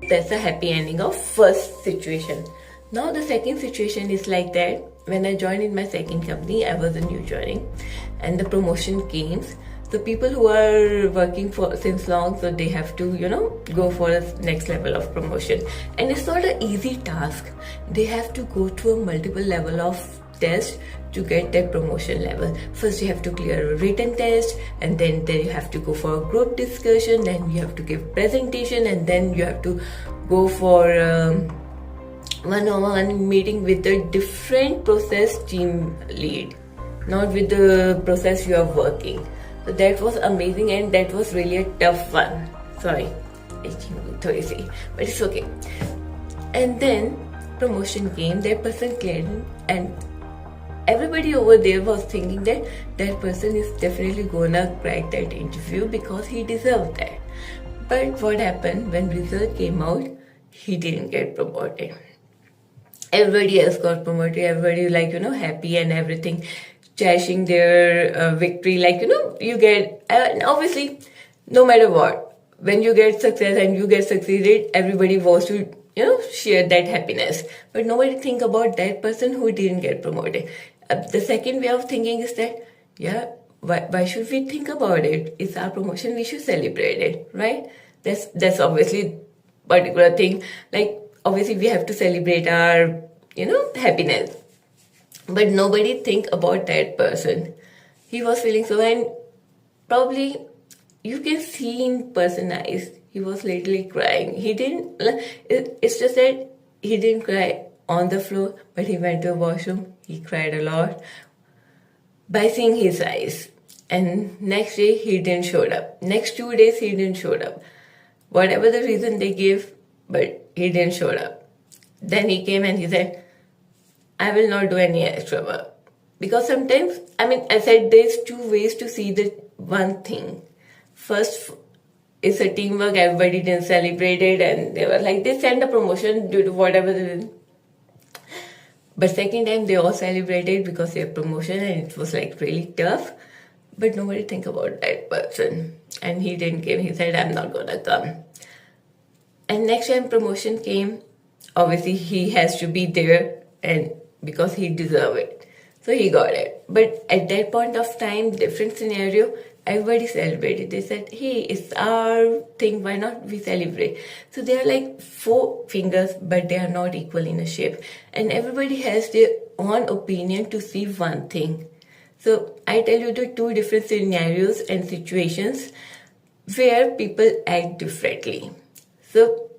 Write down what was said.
That's a happy ending of first situation. Now the second situation is like that. When I joined in my second company, I was a new joining, and the promotion came. So people who are working for since long, so they have to go for a next level of promotion, and it's not an easy task. They have to go through a multiple level of test to get that promotion level. First you have to clear a written test, and then you have to go for a group discussion, then you have to give presentation, and then you have to go for one-on-one meeting with the different process team lead, not with the process you are working. So that was amazing, and that was really a tough one. Sorry, but it's okay. And then promotion came, that person cleared, and everybody over there was thinking that that person is definitely gonna crack that interview because he deserved that. But what happened when result came out, he didn't get promoted. Everybody else got promoted. Everybody happy and everything, cherishing their victory. You get obviously, no matter what, when you get success and you get succeeded, everybody wants to share that happiness. But nobody think about that person who didn't get promoted. The second way of thinking is that why should we think about it? It's our promotion. We should celebrate it, right? That's obviously particular thing. Obviously we have to celebrate our happiness, but nobody think about that person. He was feeling so, and probably you can see in person eyes, he was literally crying. He didn't, it's just that he didn't cry on the floor, but he went to a washroom. He cried a lot by seeing his eyes. And next day he didn't show up. Next 2 days he didn't show up. Whatever the reason they gave, but he didn't show up. Then he came and he said, I will not do any extra work. Because sometimes, I said there's two ways to see the one thing. First, it's a teamwork, everybody didn't celebrate it, and they were like, they sent a promotion due to whatever the reason. But second time, they all celebrated because their promotion, and it was really tough. But nobody think about that person. And he didn't come. He said, I'm not gonna come. And next time promotion came, obviously he has to be there, and because he deserved it. So he got it. But at that point of time, different scenario, everybody celebrated. They said, hey, it's our thing, why not we celebrate? So they are like 4 fingers, but they are not equal in a shape. And everybody has their own opinion to see one thing. So I tell you the 2 different scenarios and situations where people act differently. So